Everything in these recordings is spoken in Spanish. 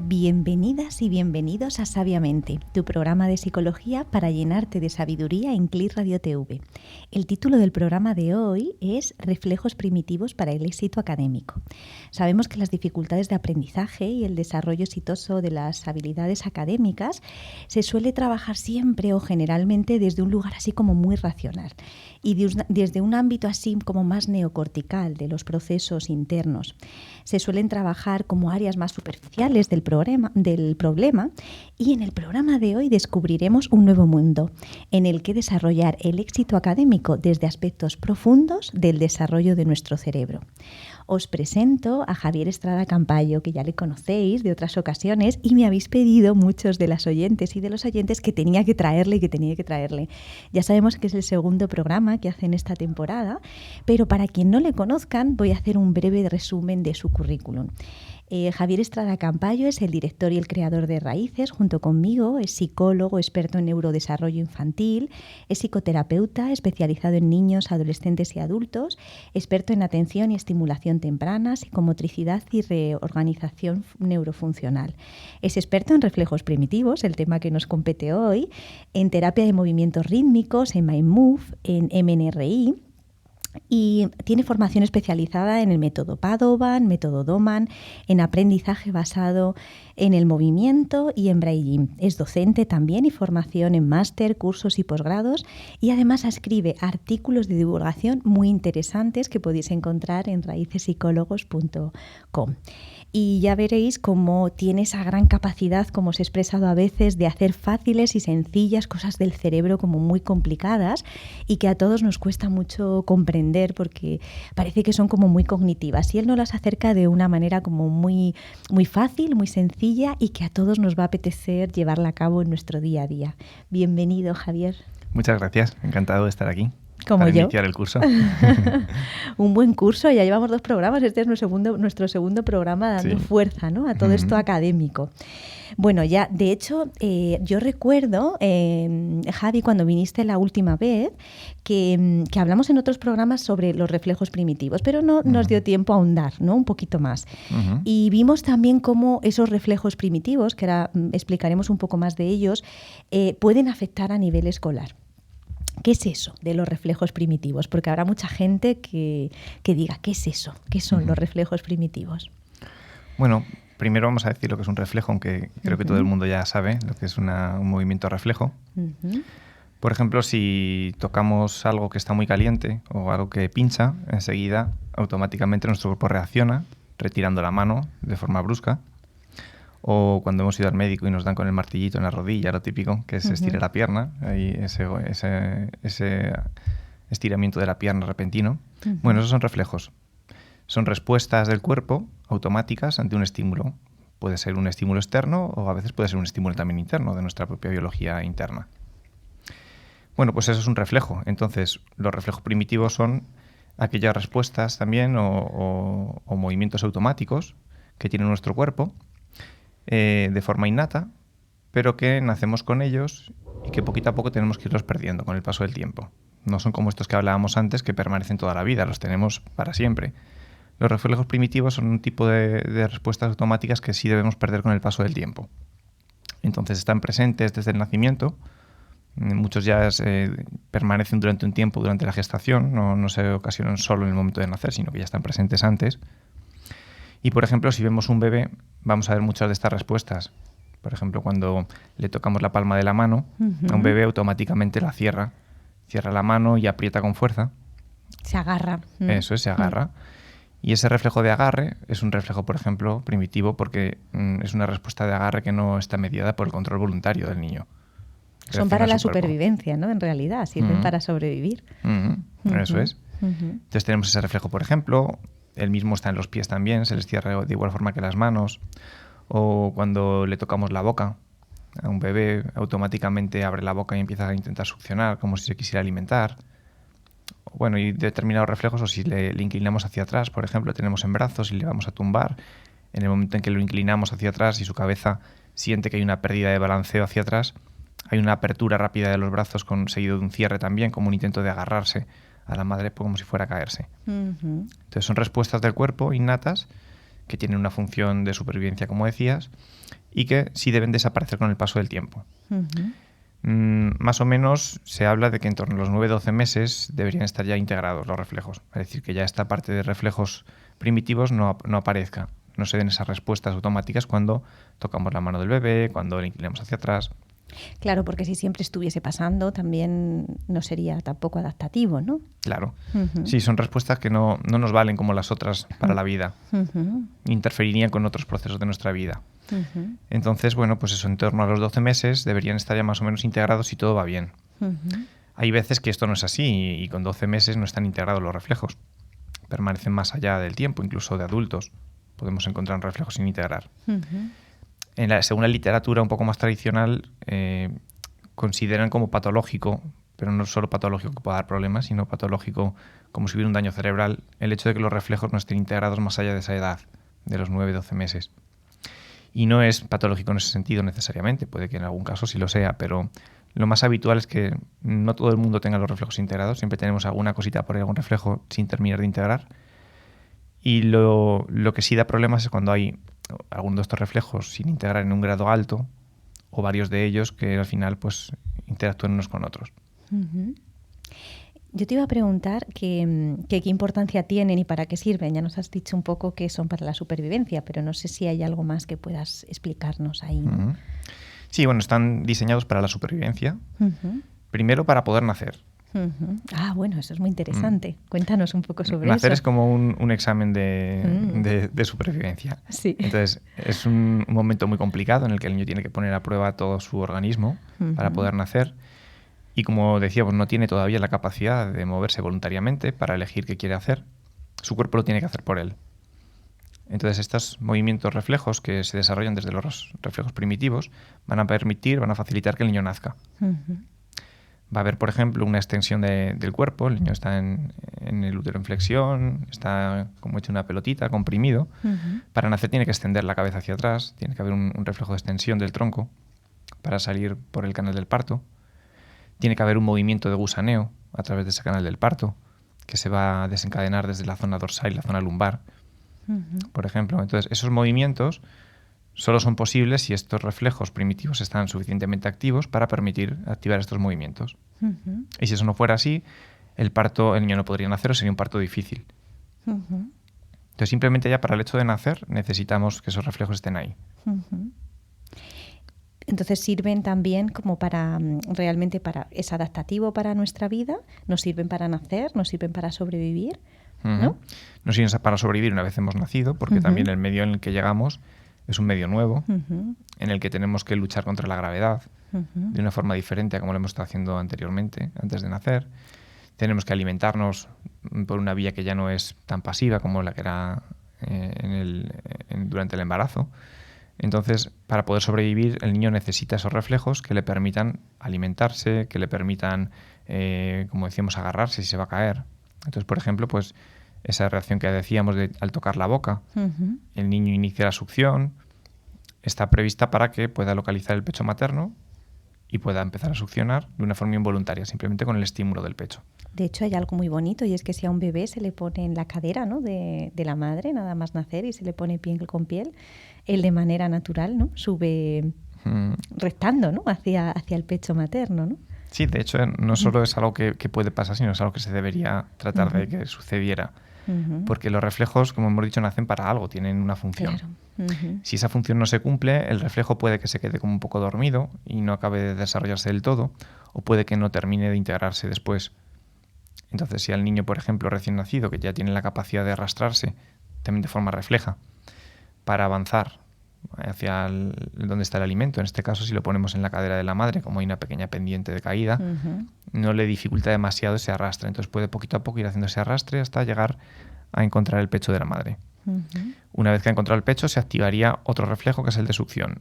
Bienvenidas y bienvenidos a Sabiamente, tu programa de psicología para llenarte de sabiduría en CLIR Radio TV. El título del programa de hoy es Reflejos primitivos para el éxito académico. Sabemos que las dificultades de aprendizaje y el desarrollo exitoso de las habilidades académicas se suele trabajar siempre o generalmente desde un lugar así como muy racional y desde un ámbito así como más neocortical de los procesos internos. Se suelen trabajar como áreas más superficiales del problema y en el programa de hoy descubriremos un nuevo mundo en el que desarrollar el éxito académico desde aspectos profundos del desarrollo de nuestro cerebro. Os presento a Javier Estrada Campayo, que ya le conocéis de otras ocasiones y me habéis pedido muchos de las oyentes y de los oyentes que tenía que traerle. Ya sabemos que es el segundo programa que hace en esta temporada, pero para quien no le conozcan voy a hacer un breve resumen de su currículum. Javier Estrada Campayo es el director y el creador de Raíces, junto conmigo. Es psicólogo, experto en neurodesarrollo infantil, es psicoterapeuta especializado en niños, adolescentes y adultos, experto en atención y estimulación temprana, psicomotricidad y reorganización neurofuncional. Es experto en reflejos primitivos, el tema que nos compete hoy, en terapia de movimientos rítmicos, en MindMove, en MNRI. Y tiene formación especializada en el método Padovan, método Doman, en aprendizaje basado en el movimiento y en Braille. Es docente también y formación en máster, cursos y posgrados, y además escribe artículos de divulgación muy interesantes que podéis encontrar en raicespsicólogos.com. Y ya veréis cómo tiene esa gran capacidad, como os he expresado a veces, de hacer fáciles y sencillas cosas del cerebro como muy complicadas y que a todos nos cuesta mucho comprender porque parece que son como muy cognitivas. Y él nos las acerca de una manera como muy, muy fácil, muy sencilla y que a todos nos va a apetecer llevarla a cabo en nuestro día a día. Bienvenido, Javier. Muchas gracias, encantado de estar aquí. Como para yo. Iniciar el curso. Un buen curso, ya llevamos 2 programas, este es nuestro segundo programa dando fuerza, ¿no?, a todo esto académico. Bueno, ya, de hecho, yo recuerdo, Javi, cuando viniste la última vez, que hablamos en otros programas sobre los reflejos primitivos, pero no nos dio tiempo a ahondar, ¿no?, un poquito más. Y vimos también cómo esos reflejos primitivos, que ahora explicaremos un poco más de ellos, pueden afectar a nivel escolar. ¿Qué es eso de los reflejos primitivos? Porque habrá mucha gente que diga, ¿qué es eso? ¿Qué son los reflejos primitivos? Bueno, primero vamos a decir lo que es un reflejo, aunque creo que todo el mundo ya sabe lo que es un movimiento reflejo. Por ejemplo, si tocamos algo que está muy caliente o algo que pincha, enseguida automáticamente nuestro cuerpo reacciona retirando la mano de forma brusca. O cuando hemos ido al médico y nos dan con el martillito en la rodilla, lo típico, que es estirar la pierna, ahí ese estiramiento de la pierna repentino. Bueno, esos son reflejos. Son respuestas del cuerpo automáticas ante un estímulo. Puede ser un estímulo externo o a veces puede ser un estímulo también interno de nuestra propia biología interna. Bueno, pues eso es un reflejo. Entonces, los reflejos primitivos son aquellas respuestas también o movimientos automáticos que tiene nuestro cuerpo de forma innata, pero que nacemos con ellos y que poquito a poco tenemos que irlos perdiendo con el paso del tiempo. No son como estos que hablábamos antes, que permanecen toda la vida, los tenemos para siempre. Los reflejos primitivos son un tipo de respuestas automáticas que sí debemos perder con el paso del tiempo. Entonces están presentes desde el nacimiento, muchos ya permanecen durante un tiempo durante la gestación, no se ocasionan solo en el momento de nacer, sino que ya están presentes antes. Y, por ejemplo, si vemos un bebé, vamos a ver muchas de estas respuestas. Por ejemplo, cuando le tocamos la palma de la mano, a un bebé automáticamente la cierra la mano y aprieta con fuerza. Se agarra. Eso es, se agarra. Y ese reflejo de agarre es un reflejo, por ejemplo, primitivo porque es una respuesta de agarre que no está mediada por el control voluntario del niño. Son para la supervivencia, ¿no? En realidad, sirven para sobrevivir. Eso es. Entonces tenemos ese reflejo, por ejemplo. El mismo está en los pies también, se les cierra de igual forma que las manos. O cuando le tocamos la boca, a un bebé automáticamente abre la boca y empieza a intentar succionar como si se quisiera alimentar. Bueno, y determinados reflejos, o si le inclinamos hacia atrás, por ejemplo, tenemos en brazos y le vamos a tumbar, en el momento en que lo inclinamos hacia atrás y su cabeza siente que hay una pérdida de balanceo hacia atrás, hay una apertura rápida de los brazos seguido de un cierre también, como un intento de agarrarse a la madre como si fuera a caerse. Entonces son respuestas del cuerpo innatas que tienen una función de supervivencia, como decías, y que sí deben desaparecer con el paso del tiempo. Más o menos se habla de que en torno a los 9-12 meses deberían estar ya integrados los reflejos. Es decir, que ya esta parte de reflejos primitivos no aparezca. No se den esas respuestas automáticas cuando tocamos la mano del bebé, cuando le inclinamos hacia atrás. Claro, porque si siempre estuviese pasando, también no sería tampoco adaptativo, ¿no? Claro. Sí, son respuestas que no nos valen como las otras para la vida. Interferirían con otros procesos de nuestra vida. Entonces, bueno, pues eso, en torno a los 12 meses deberían estar ya más o menos integrados si todo va bien. Hay veces que esto no es así y con 12 meses no están integrados los reflejos. Permanecen más allá del tiempo, incluso de adultos. Podemos encontrar reflejos sin integrar. Según la literatura un poco más tradicional, consideran como patológico, pero no solo patológico que pueda dar problemas, sino patológico como si hubiera un daño cerebral, el hecho de que los reflejos no estén integrados más allá de esa edad, de los 9-12 meses. Y no es patológico en ese sentido necesariamente, puede que en algún caso sí lo sea, pero lo más habitual es que no todo el mundo tenga los reflejos integrados, siempre tenemos alguna cosita por ahí, algún reflejo sin terminar de integrar. Y lo que sí da problemas es cuando hay alguno de estos reflejos sin integrar en un grado alto o varios de ellos que al final pues interactúan unos con otros. Yo te iba a preguntar qué importancia tienen y para qué sirven. Ya nos has dicho un poco que son para la supervivencia, pero no sé si hay algo más que puedas explicarnos ahí, ¿no? Sí, bueno, están diseñados para la supervivencia. Primero para poder nacer. Ah, bueno, eso es muy interesante. Cuéntanos un poco sobre Nacer eso. es como un examen de supervivencia. Sí. Entonces, es un momento muy complicado en el que el niño tiene que poner a prueba todo su organismo para poder nacer. Y como decíamos, no tiene todavía la capacidad de moverse voluntariamente para elegir qué quiere hacer. Su cuerpo lo tiene que hacer por él. Entonces, estos movimientos reflejos que se desarrollan desde los reflejos primitivos van a facilitar que el niño nazca. Va a haber, por ejemplo, una extensión del cuerpo. El niño está en el útero en flexión, está como hecho una pelotita, comprimido. Para nacer tiene que extender la cabeza hacia atrás, tiene que haber un reflejo de extensión del tronco para salir por el canal del parto. Tiene que haber un movimiento de gusaneo a través de ese canal del parto que se va a desencadenar desde la zona dorsal y la zona lumbar, por ejemplo. Entonces, esos movimientos solo son posibles si estos reflejos primitivos están suficientemente activos para permitir activar estos movimientos. Y si eso no fuera así, el niño no podría nacer o sería un parto difícil. Entonces, simplemente ya para el hecho de nacer necesitamos que esos reflejos estén ahí. Entonces sirven también como es adaptativo para nuestra vida, nos sirven para nacer, nos sirven para sobrevivir, ¿no? Nos sirven para sobrevivir una vez hemos nacido, porque también el medio en el que llegamos es un medio nuevo, en el que tenemos que luchar contra la gravedad de una forma diferente a como lo hemos estado haciendo anteriormente, antes de nacer. Tenemos que alimentarnos por una vía que ya no es tan pasiva como la que era durante el embarazo. Entonces, para poder sobrevivir, el niño necesita esos reflejos que le permitan alimentarse, que le permitan, como decíamos, agarrarse si se va a caer. Entonces, por ejemplo, pues esa reacción que decíamos al tocar la boca, el niño inicia la succión, está prevista para que pueda localizar el pecho materno y pueda empezar a succionar de una forma involuntaria, simplemente con el estímulo del pecho. De hecho, hay algo muy bonito y es que si a un bebé se le pone en la cadera, ¿no?, de la madre, nada más nacer, y se le pone piel con piel, él de manera natural, ¿no?, sube rectando, ¿no?, hacia el pecho materno, ¿no? Sí, de hecho, no solo es algo que puede pasar, sino es algo que se debería tratar de que sucediera. Porque los reflejos, como hemos dicho, nacen para algo, tienen una función. Claro. Si esa función no se cumple, el reflejo puede que se quede como un poco dormido y no acabe de desarrollarse del todo, o puede que no termine de integrarse después. Entonces, si al niño, por ejemplo, recién nacido, que ya tiene la capacidad de arrastrarse, también de forma refleja, para avanzar hacia donde está el alimento, en este caso si lo ponemos en la cadera de la madre, como hay una pequeña pendiente de caída, no le dificulta demasiado ese arrastre. Entonces puede poquito a poco ir haciendo ese arrastre hasta llegar a encontrar el pecho de la madre. Una vez que ha encontrado el pecho, se activaría otro reflejo que es el de succión.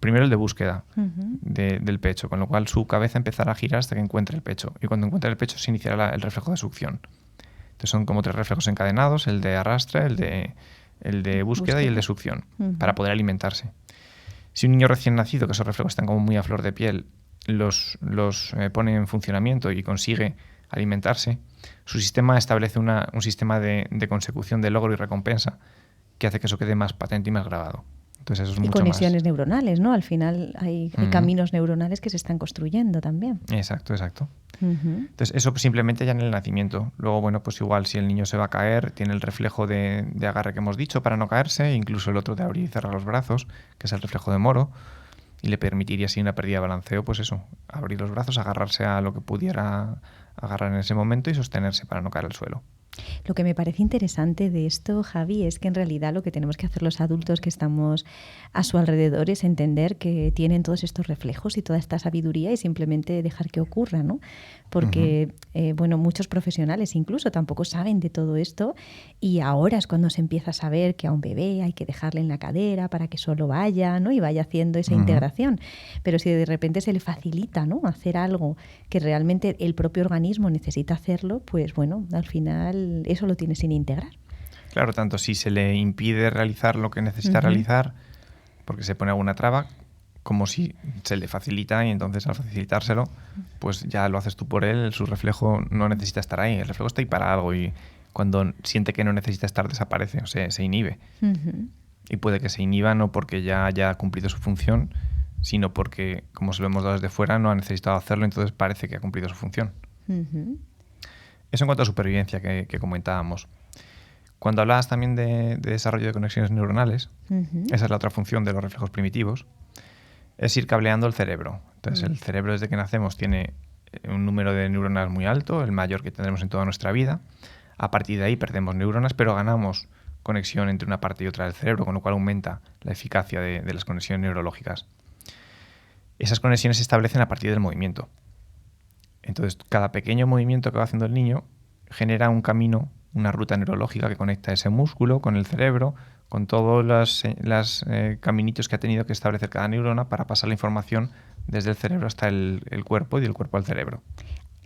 primero el de búsqueda del pecho, con lo cual su cabeza empezará a girar hasta que encuentre el pecho. Y cuando encuentre el pecho se iniciará el reflejo de succión. Entonces son como 3 reflejos encadenados, el de arrastre, el de búsqueda y el de succión, para poder alimentarse. Si un niño recién nacido, que esos reflejos están como muy a flor de piel, los pone en funcionamiento y consigue alimentarse, su sistema establece un sistema de consecución de logro y recompensa que hace que eso quede más patente y más grabado. Entonces eso es mucho conexiones más... neuronales, ¿no? Al final hay caminos neuronales que se están construyendo también. Exacto. Entonces eso simplemente ya en el nacimiento. Luego, bueno, pues igual si el niño se va a caer, tiene el reflejo de agarre que hemos dicho para no caerse, incluso el otro de abrir y cerrar los brazos, que es el reflejo de Moro, y le permitiría así una pérdida de balanceo, pues eso, abrir los brazos, agarrarse a lo que pudiera agarrar en ese momento y sostenerse para no caer al suelo. Lo que me parece interesante de esto, Javi, es que en realidad lo que tenemos que hacer los adultos que estamos a su alrededor es entender que tienen todos estos reflejos y toda esta sabiduría y simplemente dejar que ocurra, ¿no? Porque, muchos profesionales incluso tampoco saben de todo esto y ahora es cuando se empieza a saber que a un bebé hay que dejarle en la cadera para que solo vaya, ¿no? Y vaya haciendo esa integración. Pero si de repente se le facilita, ¿no? Hacer algo que realmente el propio organismo necesita hacerlo, pues bueno, al final eso lo tiene sin integrar. Claro, tanto si se le impide realizar lo que necesita realizar porque se pone alguna traba, como si se le facilita y entonces al facilitárselo, pues ya lo haces tú por él, su reflejo no necesita estar ahí, el reflejo está ahí para algo y cuando siente que no necesita estar desaparece, o sea, se inhibe. Y puede que se inhiba no porque ya haya cumplido su función, sino porque, como se lo hemos dado desde fuera, no ha necesitado hacerlo, entonces parece que ha cumplido su función. Eso en cuanto a supervivencia que comentábamos. Cuando hablabas también de desarrollo de conexiones neuronales, esa es la otra función de los reflejos primitivos, es ir cableando el cerebro. Entonces el cerebro desde que nacemos tiene un número de neuronas muy alto, el mayor que tendremos en toda nuestra vida. A partir de ahí perdemos neuronas, pero ganamos conexión entre una parte y otra del cerebro, con lo cual aumenta la eficacia de las conexiones neurológicas. Esas conexiones se establecen a partir del movimiento. Entonces, cada pequeño movimiento que va haciendo el niño genera un camino, una ruta neurológica que conecta ese músculo con el cerebro, con todos los caminitos que ha tenido que establecer cada neurona para pasar la información desde el cerebro hasta el cuerpo y del cuerpo al cerebro.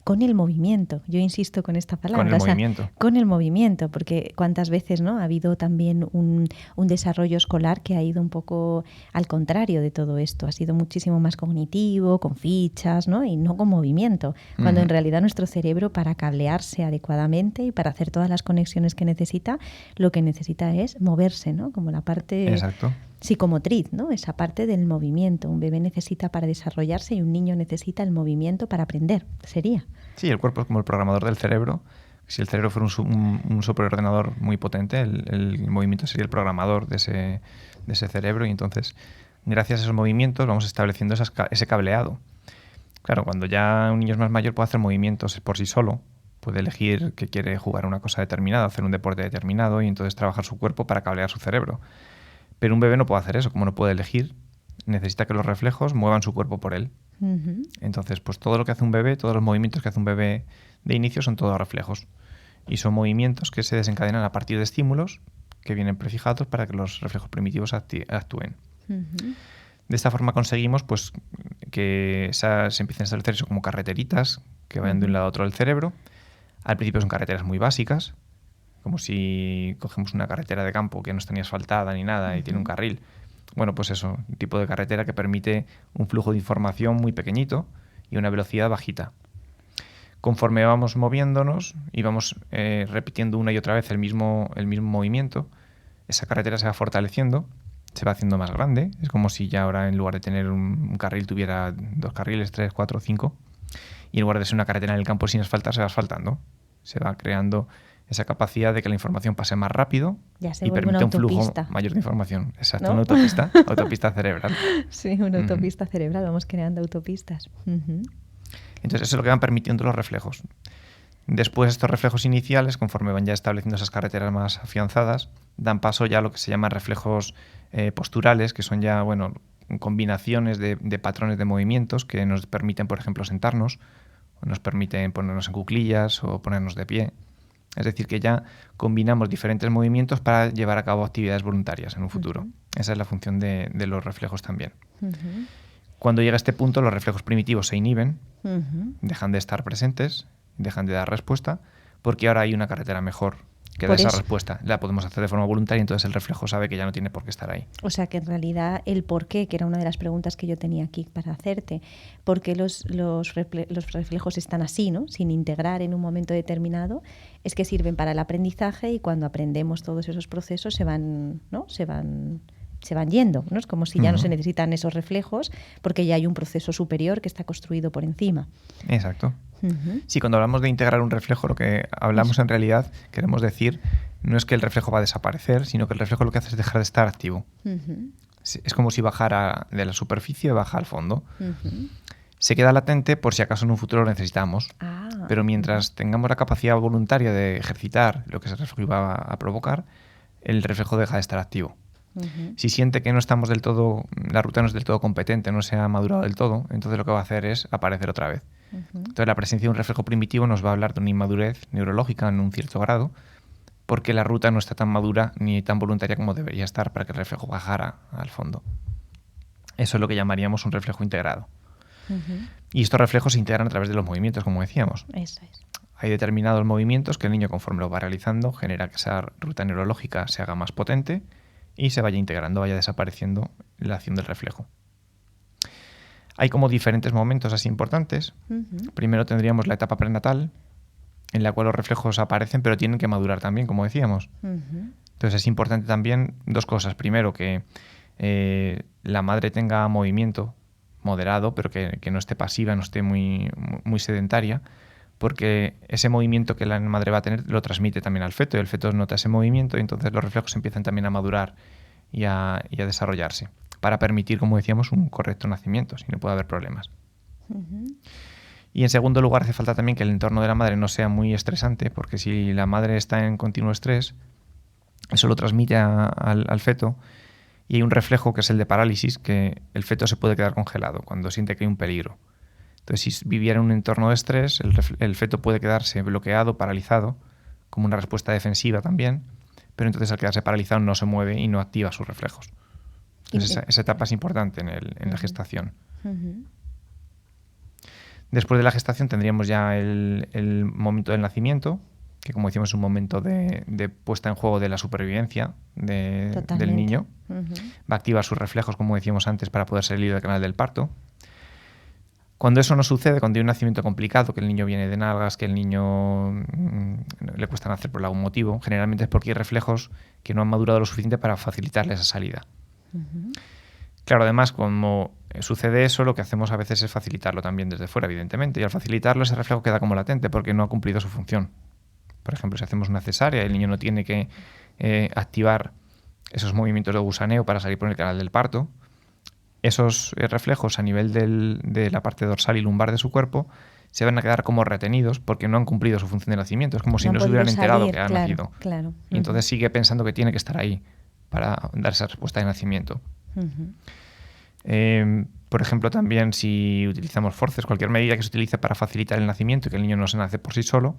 Con el movimiento, yo insisto con esta palabra. Con el movimiento. Con el movimiento, porque cuántas veces, ¿no?, ha habido también un desarrollo escolar que ha ido un poco al contrario de todo esto. Ha sido muchísimo más cognitivo, con fichas, ¿no?, y no con movimiento. Cuando en realidad nuestro cerebro, para cablearse adecuadamente y para hacer todas las conexiones que necesita, lo que necesita es moverse, ¿no?, como la parte... Exacto. Psicomotriz, ¿no? Esa parte del movimiento. Un bebé necesita para desarrollarse y un niño necesita el movimiento para aprender. Sería. Sí, el cuerpo es como el programador del cerebro. Si el cerebro fuera un superordenador muy potente, el movimiento sería el programador de ese cerebro y entonces, gracias a esos movimientos, vamos estableciendo ese cableado. Claro, cuando ya un niño es más mayor puede hacer movimientos por sí solo, puede elegir que quiere jugar una cosa determinada, hacer un deporte determinado y entonces trabajar su cuerpo para cablear su cerebro. Pero un bebé no puede hacer eso, como no puede elegir, necesita que los reflejos muevan su cuerpo por él. Entonces, pues todo lo que hace un bebé, todos los movimientos que hace un bebé de inicio son todos reflejos. Y son movimientos que se desencadenan a partir de estímulos que vienen prefijados para que los reflejos primitivos actúen. De esta forma conseguimos pues, que se empiecen a establecer eso como carreteritas que vayan de un lado a otro del cerebro. Al principio son carreteras muy básicas, como si cogemos una carretera de campo que no está ni asfaltada ni nada y tiene un carril. Bueno, pues eso, un tipo de carretera que permite un flujo de información muy pequeñito y una velocidad bajita. Conforme vamos moviéndonos y vamos repitiendo una y otra vez el mismo movimiento, esa carretera se va fortaleciendo, se va haciendo más grande. Es como si ya ahora en lugar de tener un carril tuviera 2 carriles, 3, 4, 5. Y en lugar de ser una carretera en el campo sin asfaltar, se va asfaltando. Se va creando esa capacidad de que la información pase más rápido y permite un flujo mayor de información. Exacto, ¿no? Una autopista cerebral. Sí, una autopista cerebral. Vamos creando autopistas. Entonces, eso es lo que van permitiendo los reflejos. Después, estos reflejos iniciales, conforme van ya estableciendo esas carreteras más afianzadas, dan paso ya a lo que se llaman reflejos posturales, que son ya, bueno, combinaciones de patrones de movimientos que nos permiten, por ejemplo, sentarnos, o nos permiten ponernos en cuclillas o ponernos de pie. Es decir, que ya combinamos diferentes movimientos para llevar a cabo actividades voluntarias en un futuro. Esa es la función de los reflejos también. Cuando llega a este punto, los reflejos primitivos se inhiben, dejan de estar presentes, dejan de dar respuesta, porque ahora hay una carretera mejor que da esa respuesta. La podemos hacer de forma voluntaria, entonces el reflejo sabe que ya no tiene por qué estar ahí. O sea que en realidad el por qué, que era una de las preguntas que yo tenía aquí para hacerte, ¿por qué los reflejos están así, ¿no? Sin integrar en un momento determinado? Es que sirven para el aprendizaje y cuando aprendemos todos esos procesos se van yendo, ¿no? Es como si ya no se necesitan esos reflejos porque ya hay un proceso superior que está construido por encima. Exacto. Sí, cuando hablamos de integrar un reflejo, lo que hablamos en realidad, queremos decir, no es que el reflejo va a desaparecer, sino que el reflejo lo que hace es dejar de estar activo. Es como si bajara de la superficie, baja al fondo. Se queda latente por si acaso en un futuro lo necesitamos. Pero mientras tengamos la capacidad voluntaria de ejercitar lo que ese reflejo iba a provocar, el reflejo deja de estar activo. Si siente que no estamos del todo, la ruta no es del todo competente, no se ha madurado del todo, entonces lo que va a hacer es aparecer otra vez. Entonces la presencia de un reflejo primitivo nos va a hablar de una inmadurez neurológica en un cierto grado, porque la ruta no está tan madura ni tan voluntaria como debería estar para que el reflejo bajara al fondo. Eso es lo que llamaríamos un reflejo integrado. Y estos reflejos se integran a través de los movimientos, como decíamos. Eso es. Hay determinados movimientos que el niño, conforme lo va realizando, genera que esa ruta neurológica se haga más potente y se vaya integrando, vaya desapareciendo la acción del reflejo. Hay como diferentes momentos así importantes. Primero tendríamos la etapa prenatal, en la cual los reflejos aparecen, pero tienen que madurar también, como decíamos. Entonces es importante también dos cosas. Primero, que la madre tenga movimiento moderado, pero que no esté pasiva, no esté muy sedentaria, porque ese movimiento que la madre va a tener lo transmite también al feto, y el feto nota ese movimiento, y entonces los reflejos empiezan también a madurar y a desarrollarse, para permitir, como decíamos, un correcto nacimiento, si no puede haber problemas. Y en segundo lugar, hace falta también que el entorno de la madre no sea muy estresante, porque si la madre está en continuo estrés, eso lo transmite al feto, y hay un reflejo que es el de parálisis, que el feto se puede quedar congelado cuando siente que hay un peligro. Entonces, si viviera en un entorno de estrés, el feto puede quedarse bloqueado, paralizado, como una respuesta defensiva también, pero entonces al quedarse paralizado no se mueve y no activa sus reflejos. Entonces, esa etapa es importante en la gestación. Después de la gestación tendríamos ya el momento del nacimiento, que como decíamos es un momento de puesta en juego de la supervivencia del niño. Va a activar sus reflejos, como decíamos antes, para poder salir del canal del parto. Cuando eso no sucede, cuando hay un nacimiento complicado, que el niño viene de nalgas, que el niño le cuesta nacer por algún motivo, generalmente es porque hay reflejos que no han madurado lo suficiente para facilitarle esa salida. Claro, además, como sucede eso, lo que hacemos a veces es facilitarlo también desde fuera, evidentemente, y al facilitarlo ese reflejo queda como latente porque no ha cumplido su función. Por ejemplo, si hacemos una cesárea y el niño no tiene que activar esos movimientos de gusaneo para salir por el canal del parto, esos reflejos a nivel de la parte dorsal y lumbar de su cuerpo se van a quedar como retenidos porque no han cumplido su función de nacimiento. Es como si no se hubieran enterado que han nacido. Claro. Y entonces sigue pensando que tiene que estar ahí para dar esa respuesta de nacimiento. Por ejemplo, también si utilizamos forceps, cualquier medida que se utilice para facilitar el nacimiento y que el niño no se nace por sí solo,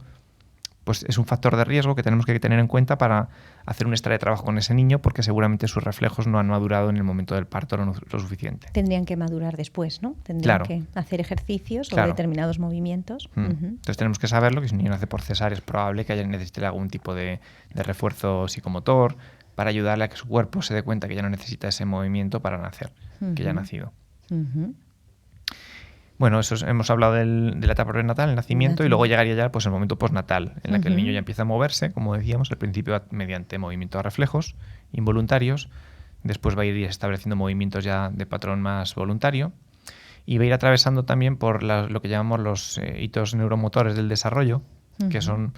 pues es un factor de riesgo que tenemos que tener en cuenta para hacer un extra de trabajo con ese niño, porque seguramente sus reflejos no han madurado en el momento del parto lo suficiente. Tendrían que madurar después, ¿no? Tendrían que hacer ejercicios o determinados movimientos. Entonces tenemos que saberlo, que si un niño nace por cesárea es probable que necesite algún tipo de refuerzo psicomotor para ayudarle a que su cuerpo se dé cuenta que ya no necesita ese movimiento para nacer, que ya ha nacido. Bueno, hemos hablado de la etapa prenatal, el nacimiento, y luego llegaría ya pues, el momento postnatal, en la que el niño ya empieza a moverse, como decíamos, al principio mediante movimientos de reflejos involuntarios, después va a ir estableciendo movimientos ya de patrón más voluntario, y va a ir atravesando también por lo que llamamos los hitos neuromotores del desarrollo, que son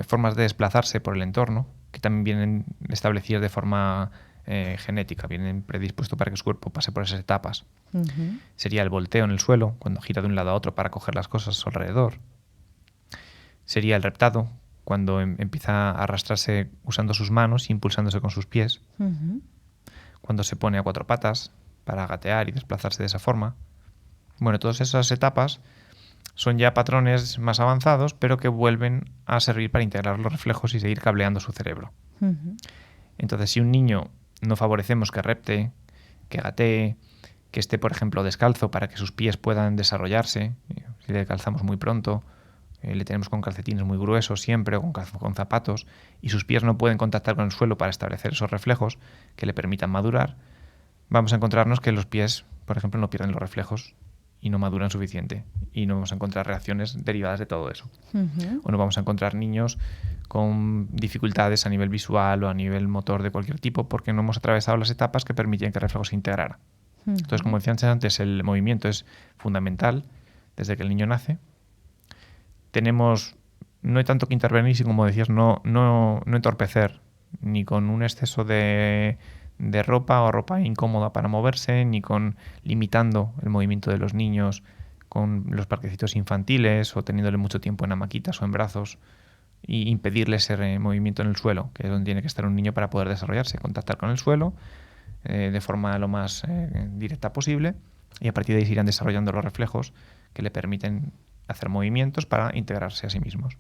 formas de desplazarse por el entorno, que también vienen establecidas de forma genética, vienen predispuestos para que su cuerpo pase por esas etapas. Sería el volteo en el suelo, cuando gira de un lado a otro para coger las cosas a su alrededor. Sería el reptado, cuando empieza a arrastrarse usando sus manos y impulsándose con sus pies. Cuando se pone a cuatro patas para gatear y desplazarse de esa forma. Bueno, todas esas etapas son ya patrones más avanzados, pero que vuelven a servir para integrar los reflejos y seguir cableando su cerebro. Entonces, si un niño no favorecemos que repte, que gatee, que esté, por ejemplo, descalzo para que sus pies puedan desarrollarse, si le calzamos muy pronto, le tenemos con calcetines muy gruesos siempre o con zapatos, y sus pies no pueden contactar con el suelo para establecer esos reflejos que le permitan madurar, vamos a encontrarnos que los pies, por ejemplo, no pierden los reflejos y no maduran suficiente, y no vamos a encontrar reacciones derivadas de todo eso. O no vamos a encontrar niños con dificultades a nivel visual o a nivel motor de cualquier tipo porque no hemos atravesado las etapas que permitían que el reflejo se integrara. Entonces, como decía antes, el movimiento es fundamental desde que el niño nace. No hay tanto que intervenir, sino, como decías, no entorpecer ni con un exceso de ropa o ropa incómoda para moverse, ni con limitando el movimiento de los niños con los parquecitos infantiles o teniéndole mucho tiempo en hamaquitas o en brazos y impedirle ese movimiento en el suelo, que es donde tiene que estar un niño para poder desarrollarse, contactar con el suelo de forma lo más directa posible, y a partir de ahí se irán desarrollando los reflejos que le permiten hacer movimientos para integrarse a sí mismos.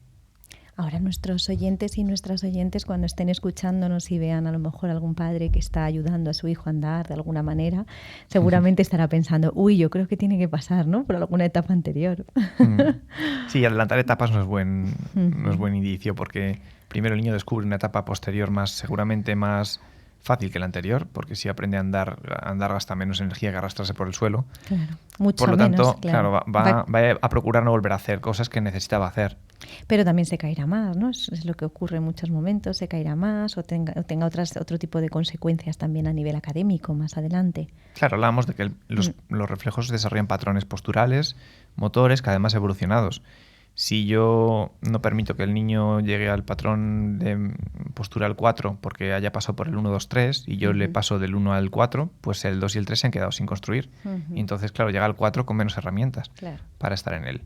Ahora nuestros oyentes y nuestras oyentes, cuando estén escuchándonos y vean a lo mejor algún padre que está ayudando a su hijo a andar de alguna manera, seguramente estará pensando, uy, yo creo que tiene que pasar, ¿no?, por alguna etapa anterior. Sí, adelantar etapas no es buen indicio, porque primero el niño descubre una etapa posterior seguramente más fácil que la anterior, porque si aprende a andar gasta menos energía que arrastrarse por el suelo. Claro, mucho por lo menos, tanto, claro, va a procurar no volver a hacer cosas que necesitaba hacer. Pero también se caerá más, ¿no? Es lo que ocurre en muchos momentos, se caerá más o tenga otro tipo de consecuencias también a nivel académico más adelante. Claro, hablábamos de que los reflejos desarrollan patrones posturales, motores, que además evolucionados. Si yo no permito que el niño llegue al patrón de postural 4 porque haya pasado por el 1, 2, 3 y yo le paso del 1 al 4, pues el 2 y el 3 se han quedado sin construir. Y entonces, claro, llega al 4 con menos herramientas para estar en él.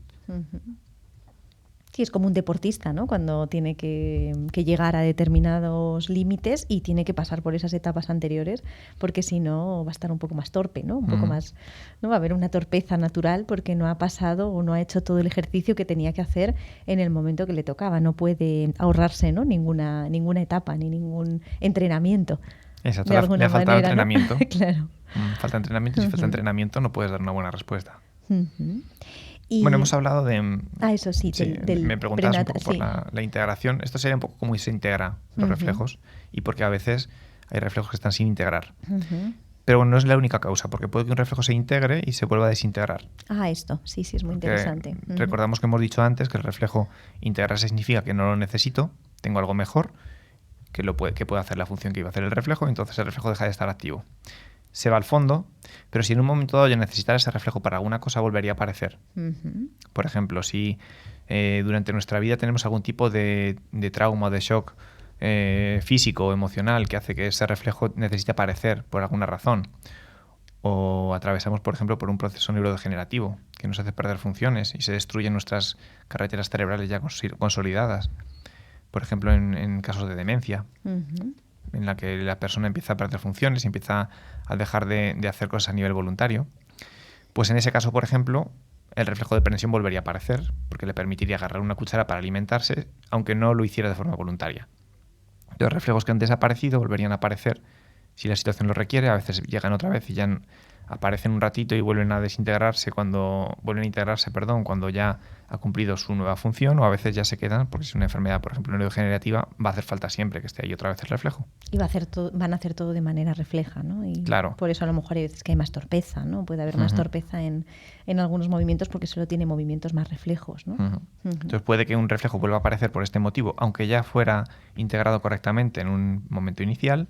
Sí, es como un deportista, ¿no? Cuando tiene que llegar a determinados límites y tiene que pasar por esas etapas anteriores, porque si no va a estar un poco más torpe, ¿no? Un poco más, ¿no? Va a haber una torpeza natural porque no ha pasado o no ha hecho todo el ejercicio que tenía que hacer en el momento que le tocaba. No puede ahorrarse, ¿no?, ninguna etapa ni ningún entrenamiento. Exacto, le ha faltado entrenamiento. ¿No? Claro. Falta entrenamiento, y si falta entrenamiento no puedes dar una buena respuesta. Bueno, hemos hablado de... eso sí. Me preguntabas un poco por la integración. Esto sería un poco cómo se integra los reflejos, y porque a veces hay reflejos que están sin integrar. Pero no es la única causa, porque puede que un reflejo se integre y se vuelva a desintegrar. Esto, sí, es muy interesante. Recordamos que hemos dicho antes que el reflejo integrarse significa que no lo necesito, tengo algo mejor que puede hacer la función que iba a hacer el reflejo, entonces el reflejo deja de estar activo. Se va al fondo, pero si en un momento dado yo necesitara ese reflejo para alguna cosa, volvería a aparecer. Por ejemplo, si durante nuestra vida tenemos algún tipo de trauma o de shock físico o emocional que hace que ese reflejo necesite aparecer por alguna razón, o atravesamos, por ejemplo, por un proceso neurodegenerativo que nos hace perder funciones y se destruyen nuestras carreteras cerebrales ya consolidadas, por ejemplo, en casos de demencia, en la que la persona empieza a perder funciones y empieza a dejar de hacer cosas a nivel voluntario, pues en ese caso, por ejemplo, el reflejo de prensión volvería a aparecer porque le permitiría agarrar una cuchara para alimentarse, aunque no lo hiciera de forma voluntaria. Los reflejos que han desaparecido volverían a aparecer si la situación lo requiere. A veces llegan otra vez y ya aparecen un ratito y vuelven a integrarse cuando ya ha cumplido su nueva función, o a veces ya se quedan porque si es una enfermedad, por ejemplo, neurodegenerativa, va a hacer falta siempre que esté ahí otra vez el reflejo. Y van a hacer todo de manera refleja, ¿no? Y claro. Por eso a lo mejor hay veces que hay más torpeza, ¿no? Puede haber más torpeza en algunos movimientos porque solo tiene movimientos más reflejos, ¿no? Entonces puede que un reflejo vuelva a aparecer por este motivo, aunque ya fuera integrado correctamente en un momento inicial,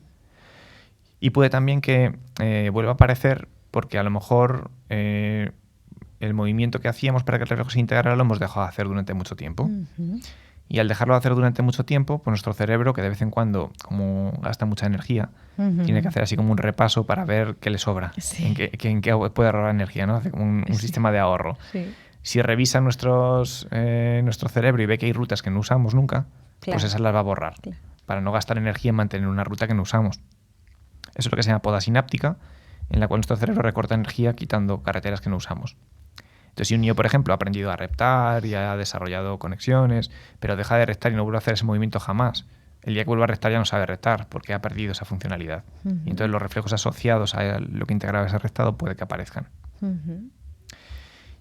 y puede también que vuelva a aparecer porque a lo mejor el movimiento que hacíamos para que el reflejo se integrara lo hemos dejado de hacer durante mucho tiempo. Y al dejarlo de hacer durante mucho tiempo, pues nuestro cerebro, que de vez en cuando, como gasta mucha energía, tiene que hacer así como un repaso para ver qué le sobra, en qué puede ahorrar energía, ¿no? Hace como un sistema de ahorro. Sí. Si revisa nuestro cerebro y ve que hay rutas que no usamos nunca, pues esas las va a borrar, para no gastar energía en mantener una ruta que no usamos. Eso es lo que se llama poda sináptica, en la cual nuestro cerebro recorta energía quitando carreteras que no usamos. Entonces, Entonces, si un niño, por ejemplo, ha aprendido a reptar y ha desarrollado conexiones, pero deja de reptar y no vuelve a hacer ese movimiento jamás, el día que vuelva a reptar ya no sabe reptar porque ha perdido esa funcionalidad. Y entonces los reflejos asociados a lo que integraba ese reptado puede que aparezcan.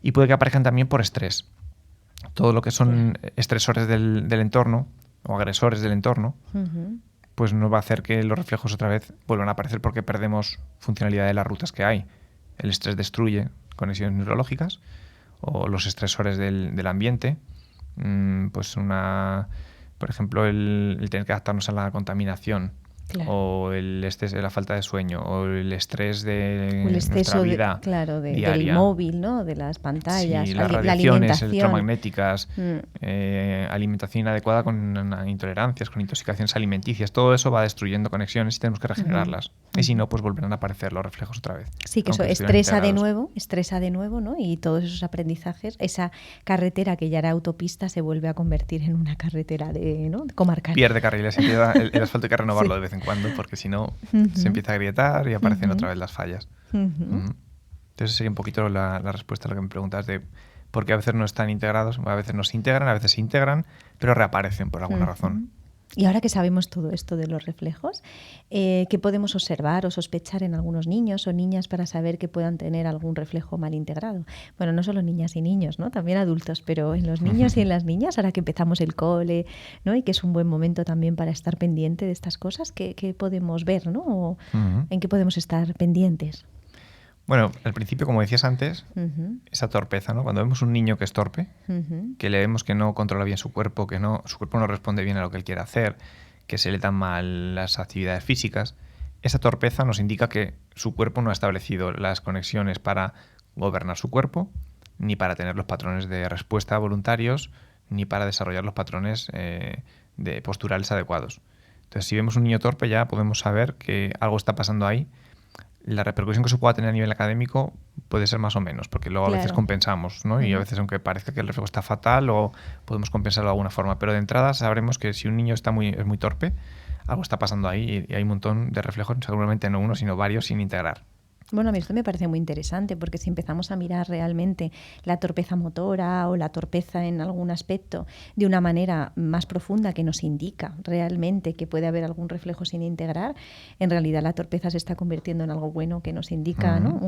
Y puede que aparezcan también por estrés. Todo lo que son estresores del entorno o agresores del entorno, pues nos va a hacer que los reflejos otra vez vuelvan a aparecer porque perdemos funcionalidad de las rutas que hay. El estrés destruye conexiones neurológicas, o los estresores del ambiente, pues por ejemplo, el tener que adaptarnos a la contaminación, o la falta de sueño, o el estrés de nuestra vida diaria. Del móvil, ¿no? De las pantallas, sí, las radiaciones electromagnéticas, alimentación inadecuada con intolerancias, con intoxicaciones alimenticias, todo eso va destruyendo conexiones y tenemos que regenerarlas. Y si no, pues volverán a aparecer los reflejos otra vez. Sí, que eso estresa de nuevo, ¿no? Y todos esos aprendizajes, esa carretera que ya era autopista se vuelve a convertir en una carretera comarcal. Pierde carriles, el asfalto hay que renovarlo de vez en cuando, porque si no se empieza a agrietar y aparecen otra vez las fallas. Entonces sería un poquito la respuesta a lo que me preguntas de por qué a veces no están integrados, a veces no se integran, a veces se integran, pero reaparecen por alguna razón. Y ahora que sabemos todo esto de los reflejos, ¿qué podemos observar o sospechar en algunos niños o niñas para saber que puedan tener algún reflejo mal integrado? Bueno, no solo niñas y niños, ¿no? También adultos, pero en los niños y en las niñas, ahora que empezamos el cole, ¿no? Y que es un buen momento también para estar pendiente de estas cosas, ¿qué podemos ver, ¿no? O ¿en qué podemos estar pendientes? Bueno, al principio, como decías antes, esa torpeza, ¿no? Cuando vemos un niño que es torpe, que le vemos que no controla bien su cuerpo, que su cuerpo no responde bien a lo que él quiere hacer, que se le dan mal las actividades físicas, esa torpeza nos indica que su cuerpo no ha establecido las conexiones para gobernar su cuerpo, ni para tener los patrones de respuesta voluntarios, ni para desarrollar los patrones de posturales adecuados. Entonces, si vemos un niño torpe, ya podemos saber que algo está pasando ahí. La repercusión que eso pueda tener a nivel académico puede ser más o menos, porque luego a veces compensamos, ¿no? Y a veces, aunque parezca que el reflejo está fatal, o podemos compensarlo de alguna forma. Pero de entrada sabremos que si un niño es muy torpe, algo está pasando ahí y hay un montón de reflejos, seguramente no uno, sino varios sin integrar. Bueno, a mí esto me parece muy interesante porque si empezamos a mirar realmente la torpeza motora o la torpeza en algún aspecto de una manera más profunda que nos indica realmente que puede haber algún reflejo sin integrar, en realidad la torpeza se está convirtiendo en algo bueno que nos indica, ¿no?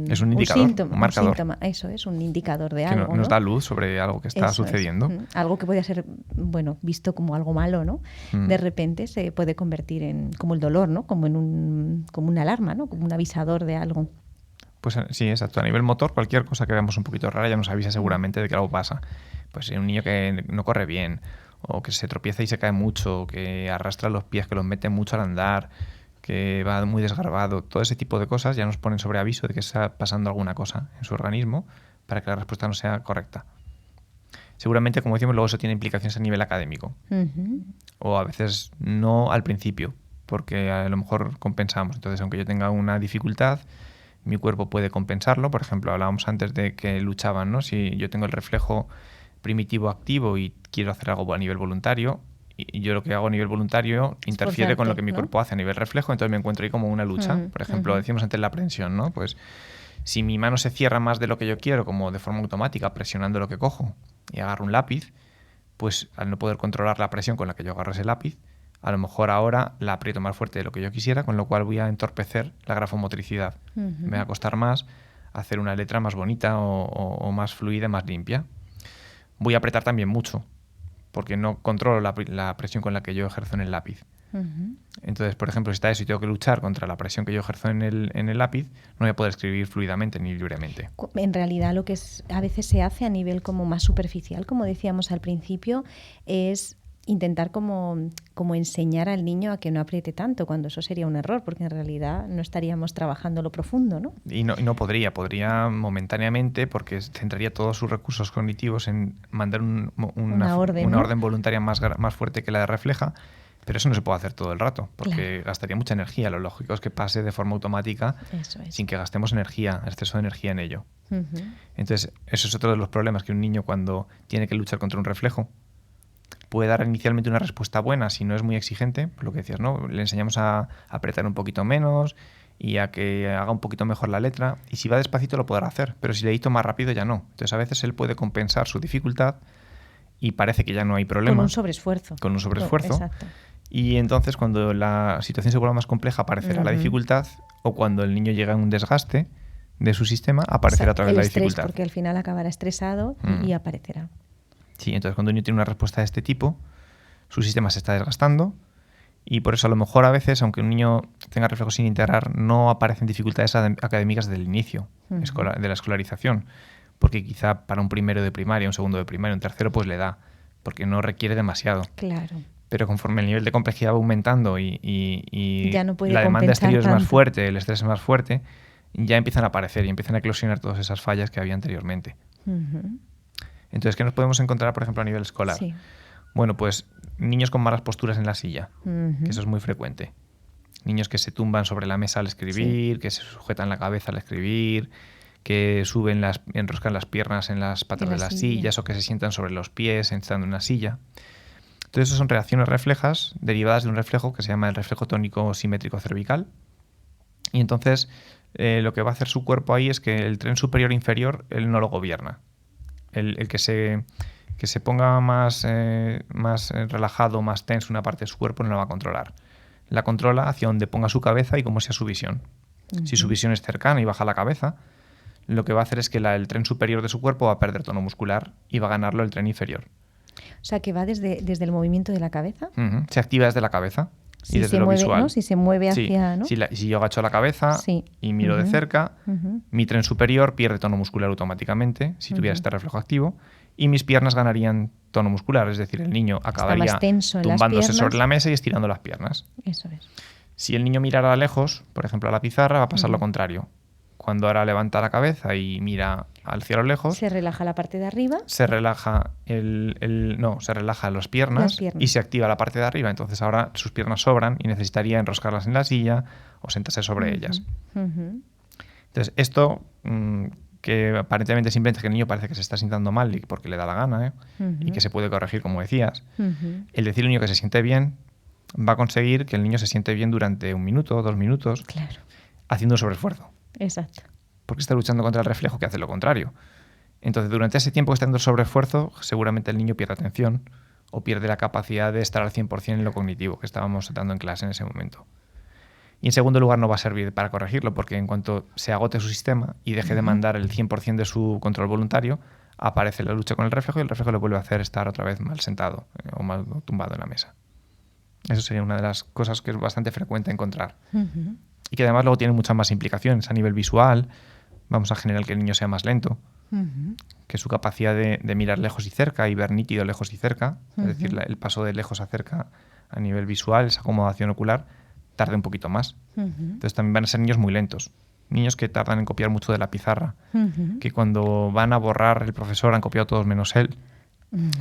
Es un indicador, un marcador. Un síntoma, eso es, un indicador de algo. Que nos da luz sobre algo que está sucediendo. Algo que puede ser, visto como algo malo, ¿no? De repente se puede convertir en, como el dolor, ¿no? Como una alarma, ¿no? Como un avisador de algo. Pues sí, exacto. A nivel motor, cualquier cosa que veamos un poquito rara ya nos avisa seguramente de que algo pasa. Pues un niño que no corre bien, o que se tropieza y se cae mucho, que arrastra los pies, que los mete mucho al andar, que va muy desgarbado, todo ese tipo de cosas ya nos ponen sobre aviso de que está pasando alguna cosa en su organismo para que la respuesta no sea correcta. Seguramente, como decimos, luego eso tiene implicaciones a nivel académico. O a veces no al principio, porque a lo mejor compensamos. Entonces, aunque yo tenga una dificultad, mi cuerpo puede compensarlo. Por ejemplo, hablábamos antes de que luchaban, ¿no? Si yo tengo el reflejo primitivo activo y quiero hacer algo a nivel voluntario, y yo lo que hago a nivel voluntario interfiere con lo que mi cuerpo hace a nivel reflejo, entonces me encuentro ahí como una lucha. Por ejemplo, decíamos antes la aprensión, ¿no? Pues si mi mano se cierra más de lo que yo quiero, como de forma automática, presionando lo que cojo, y agarro un lápiz, pues al no poder controlar la presión con la que yo agarro ese lápiz, a lo mejor ahora la aprieto más fuerte de lo que yo quisiera, con lo cual voy a entorpecer la grafomotricidad. Me va a costar más hacer una letra más bonita o más fluida, más limpia. Voy a apretar también mucho, porque no controlo la presión con la que yo ejerzo en el lápiz. Entonces, por ejemplo, si está eso y tengo que luchar contra la presión que yo ejerzo en el lápiz, no voy a poder escribir fluidamente ni libremente. En realidad, lo que a veces se hace a nivel como más superficial, como decíamos al principio, es intentar como enseñar al niño a que no apriete tanto, cuando eso sería un error, porque en realidad no estaríamos trabajando lo profundo, ¿no? Y no podría momentáneamente, porque centraría todos sus recursos cognitivos en mandar una orden voluntaria más fuerte que la de refleja, pero eso no se puede hacer todo el rato, porque gastaría mucha energía. Lo lógico es que pase de forma automática sin que gastemos exceso de energía en ello. Entonces, eso es otro de los problemas, que un niño cuando tiene que luchar contra un reflejo puede dar inicialmente una respuesta buena si no es muy exigente, por lo que decías, ¿no? Le enseñamos a apretar un poquito menos y a que haga un poquito mejor la letra. Y si va despacito lo podrá hacer, pero si le dicto más rápido ya no. Entonces a veces él puede compensar su dificultad y parece que ya no hay problema. Con un sobreesfuerzo. Con un sobreesfuerzo. Exacto. Y entonces cuando la situación se vuelva más compleja aparecerá la dificultad, o cuando el niño llega a un desgaste de su sistema aparecerá otra vez la dificultad. Porque al final acabará estresado y aparecerá. Sí, entonces cuando un niño tiene una respuesta de este tipo, su sistema se está desgastando y por eso a lo mejor a veces, aunque un niño tenga reflejos sin integrar, no aparecen dificultades académicas del inicio de la escolarización, porque quizá para un primero de primaria, un segundo de primaria, un tercero, pues le da, porque no requiere demasiado. Claro. Pero conforme el nivel de complejidad va aumentando y ya no puede la demanda exterior es más tanto. fuerte, el estrés es más fuerte, ya empiezan a aparecer y empiezan a eclosionar todas esas fallas que había anteriormente. Entonces, ¿qué nos podemos encontrar, por ejemplo, a nivel escolar? Sí. Bueno, pues niños con malas posturas en la silla, que eso es muy frecuente. Niños que se tumban sobre la mesa al escribir, que se sujetan la cabeza al escribir, que enroscan las piernas en las patas de las sillas o que se sientan sobre los pies estando en una silla. Entonces, eso son reacciones reflejas derivadas de un reflejo que se llama el reflejo tónico simétrico cervical. Y entonces, lo que va a hacer su cuerpo ahí es que el tren superior e inferior, él no lo gobierna. El que se ponga más relajado, más tenso una parte de su cuerpo no la va a controlar. La controla hacia donde ponga su cabeza y cómo sea su visión. Si su visión es cercana y baja la cabeza, lo que va a hacer es que el tren superior de su cuerpo va a perder tono muscular y va a ganarlo el tren inferior. O sea, que va desde el movimiento de la cabeza. Se activa desde la cabeza y desde lo mueve, visual. ¿no? Si se mueve hacia... ¿no? Si yo agacho la cabeza y miro de cerca, mi tren superior pierde tono muscular automáticamente, si tuviera este reflejo activo, y mis piernas ganarían tono muscular, es decir, el niño acabaría tumbándose sobre la mesa y estirando las piernas. Eso es. Si el niño mirara lejos, por ejemplo a la pizarra, va a pasar lo contrario. Cuando ahora levanta la cabeza y mira al cielo lejos, se relaja la parte de arriba, se relaja se relaja las piernas y se activa la parte de arriba. Entonces ahora sus piernas sobran y necesitaría enroscarlas en la silla o sentarse sobre ellas. Entonces esto, que aparentemente simplemente que el niño parece que se está sintiendo mal porque le da la gana, y que se puede corregir, como decías, el decir al niño que se siente bien va a conseguir que el niño se siente bien durante 1 minuto o 2 minutos, haciendo un sobreesfuerzo. Exacto. Porque está luchando contra el reflejo que hace lo contrario. Entonces, durante ese tiempo que está haciendo el sobreesfuerzo, seguramente el niño pierde atención o pierde la capacidad de estar al 100% en lo cognitivo que estábamos dando en clase en ese momento. Y en segundo lugar, no va a servir para corregirlo, porque en cuanto se agote su sistema y deje de mandar el 100% de su control voluntario, aparece la lucha con el reflejo y el reflejo le vuelve a hacer estar otra vez mal sentado o mal tumbado en la mesa. Eso sería una de las cosas que es bastante frecuente encontrar. Y que además luego tiene muchas más implicaciones a nivel visual. Vamos a generar que el niño sea más lento, que su capacidad de mirar lejos y cerca y ver nítido lejos y cerca, es decir, el paso de lejos a cerca a nivel visual, esa acomodación ocular, tarde un poquito más. Entonces también van a ser niños muy lentos, niños que tardan en copiar mucho de la pizarra, que cuando van a borrar el profesor han copiado todos menos él.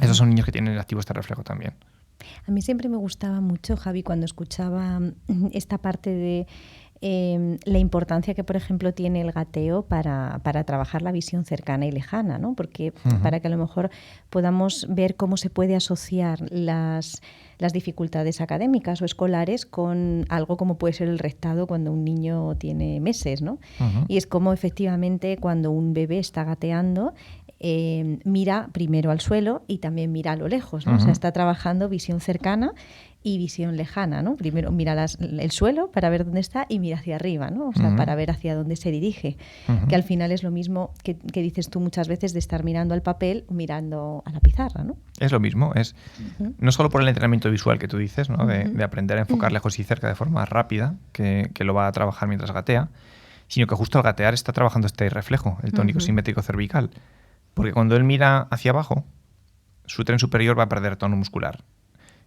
Esos son niños que tienen activo este reflejo también. A mí siempre me gustaba mucho, Javi, cuando escuchaba esta parte de la importancia que, por ejemplo, tiene el gateo para trabajar la visión cercana y lejana, ¿no? Porque para que a lo mejor podamos ver cómo se puede asociar las dificultades académicas o escolares con algo como puede ser el rectado cuando un niño tiene meses, ¿no? Y es como efectivamente cuando un bebé está gateando, mira primero al suelo y también mira a lo lejos, ¿no? O sea, está trabajando visión cercana y visión lejana, ¿no? Primero mira el suelo para ver dónde está y mira hacia arriba, ¿no? O sea, para ver hacia dónde se dirige. Que al final es lo mismo que dices tú muchas veces de estar mirando al papel o mirando a la pizarra, ¿no? Es lo mismo, es no solo por el entrenamiento visual que tú dices, ¿no? De aprender a enfocar lejos y cerca de forma rápida, que lo va a trabajar mientras gatea, sino que justo al gatear está trabajando este reflejo, el tónico simétrico cervical. Porque cuando él mira hacia abajo, su tren superior va a perder tono muscular.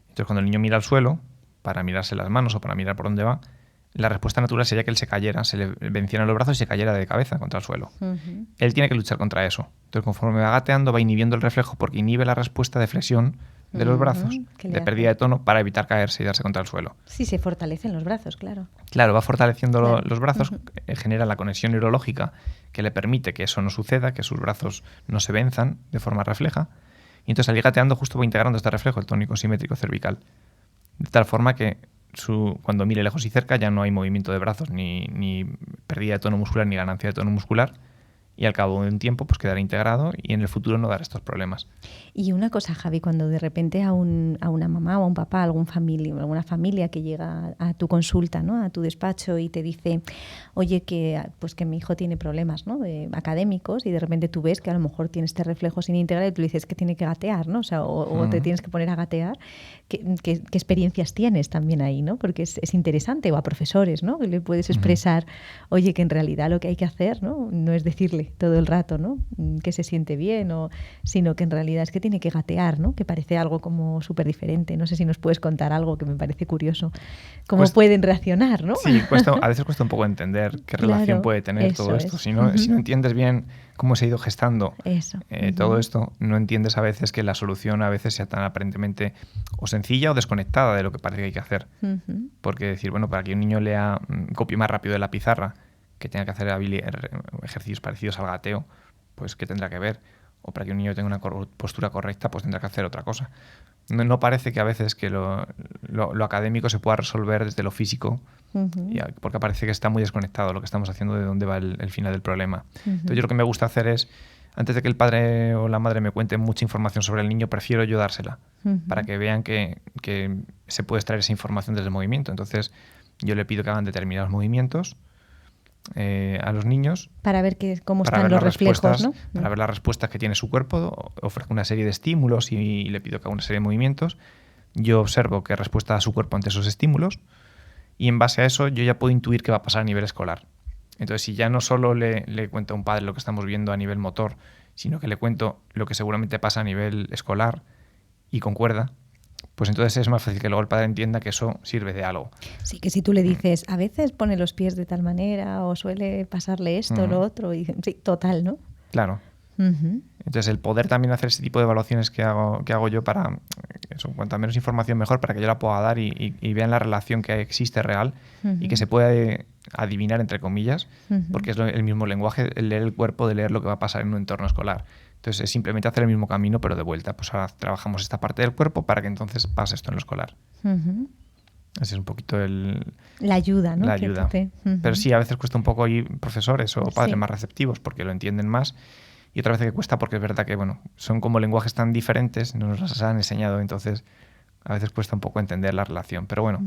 Entonces, cuando el niño mira al suelo, para mirarse las manos o para mirar por dónde va, la respuesta natural sería que él se cayera, se le vencieran los brazos y se cayera de cabeza contra el suelo. Él tiene que luchar contra eso. Entonces, conforme va gateando, va inhibiendo el reflejo porque inhibe la respuesta de flexión de los brazos, de pérdida de tono, para evitar caerse y darse contra el suelo. Sí, se fortalecen los brazos, claro. Claro, va fortaleciendo los brazos, genera la conexión neurológica que le permite que eso no suceda, que sus brazos no se venzan de forma refleja. Y entonces al ir gateando justo va integrando este reflejo, el tónico simétrico cervical. De tal forma que cuando mire lejos y cerca ya no hay movimiento de brazos, ni pérdida de tono muscular, ni ganancia de tono muscular. Y al cabo de un tiempo pues quedará integrado y en el futuro no dará estos problemas. Y una cosa, Javi, cuando de repente a una mamá o a un papá, alguna familia que llega a tu consulta, ¿no? A tu despacho y te dice, oye, que mi hijo tiene problemas, ¿no? Académicos, y de repente tú ves que a lo mejor tiene este reflejo sin integrar y tú le dices que tiene que gatear, ¿no? O te tienes que poner a gatear. ¿Qué experiencias tienes también ahí, ¿no? Porque es interesante, o a profesores, ¿no? Que le puedes expresar, oye, que en realidad lo que hay que hacer, ¿no? No es decirle todo el rato, ¿no? Que se siente bien, sino que en realidad es que tiene que gatear, ¿no? Que parece algo como súper diferente. No sé si nos puedes contar algo que me parece curioso. ¿Cómo pueden reaccionar, no? Sí, a veces cuesta un poco entender qué relación puede tener todo esto. Si no entiendes bien cómo se ha ido gestando todo esto, no entiendes a veces que la solución a veces sea tan aparentemente o sencilla o desconectada de lo que parece que hay que hacer. Porque decir, bueno, para que un niño copie más rápido de la pizarra, que tenga que hacer ejercicios parecidos al gateo, pues ¿qué tendrá que ver? O para que un niño tenga una postura correcta, pues tendrá que hacer otra cosa. No parece que a veces que lo académico se pueda resolver desde lo físico, porque parece que está muy desconectado lo que estamos haciendo de dónde va el final del problema. Entonces yo lo que me gusta hacer es, antes de que el padre o la madre me cuenten mucha información sobre el niño, prefiero yo dársela, para que vean que se puede extraer esa información desde el movimiento. Entonces yo le pido que hagan determinados movimientos a los niños para ver cómo están los reflejos, ¿no? Para ver las respuestas que tiene su cuerpo. Ofrezco una serie de estímulos y le pido que haga una serie de movimientos. Yo observo qué respuesta da su cuerpo ante esos estímulos y en base a eso yo ya puedo intuir qué va a pasar a nivel escolar. Entonces, si ya no solo le cuento a un padre lo que estamos viendo a nivel motor, sino que le cuento lo que seguramente pasa a nivel escolar y concuerda, pues entonces es más fácil que luego el padre entienda que eso sirve de algo. Sí, que si tú le dices, a veces pone los pies de tal manera o suele pasarle esto, lo otro, y dicen, sí, total, ¿no? Claro. Entonces el poder también hacer ese tipo de evaluaciones que hago yo para eso, cuanta menos información mejor, para que yo la pueda dar y vean la relación que existe real y que se puede adivinar, entre comillas, porque es el mismo lenguaje, el leer el cuerpo, de leer lo que va a pasar en un entorno escolar. Entonces es simplemente hacer el mismo camino pero de vuelta. Pues ahora trabajamos esta parte del cuerpo para que entonces pase esto en lo escolar. Ese es un poquito la ayuda, ¿no? La ayuda. Pero sí, a veces cuesta un poco ir profesores o padres más receptivos porque lo entienden más. Y otra vez que cuesta porque es verdad que son como lenguajes tan diferentes, no nos las han enseñado, entonces a veces cuesta un poco entender la relación. Pero bueno,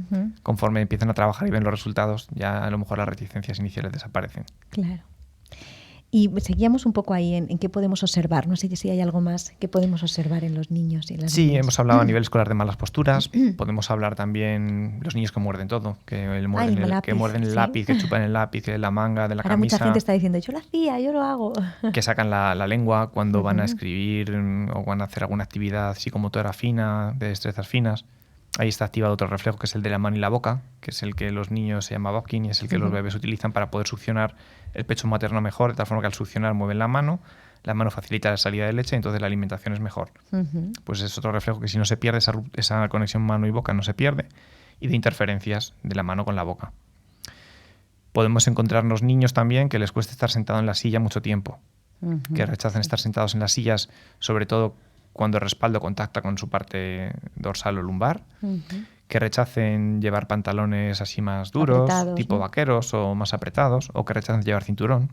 conforme empiezan a trabajar y ven los resultados, ya a lo mejor las reticencias iniciales desaparecen. Claro. Y seguíamos un poco ahí en qué podemos observar. No sé si hay algo más que podemos observar en los niños y las niñas. Hemos hablado a nivel escolar de malas posturas. Podemos hablar también los niños que muerden todo, que muerden el lápiz, que chupan el lápiz, la manga de la camisa. Ahora mucha gente está diciendo, yo lo hacía, yo lo hago. Que sacan la lengua cuando van a escribir o van a hacer alguna actividad psicomotora fina, de destrezas finas. Ahí está activado otro reflejo que es el de la mano y la boca, que es el que los niños se llama Babkin y es el que los bebés utilizan para poder succionar el pecho materno mejor, de tal forma que al succionar mueven la mano facilita la salida de leche y entonces la alimentación es mejor. Pues es otro reflejo que si no se pierde, esa conexión mano y boca no se pierde, y de interferencias de la mano con la boca. Podemos encontrarnos niños también que les cuesta estar sentado en la silla mucho tiempo, que rechazan estar sentados en las sillas, sobre todo cuando el respaldo contacta con su parte dorsal o lumbar, que rechacen llevar pantalones así más duros, apretados, tipo vaqueros o más apretados, o que rechacen llevar cinturón.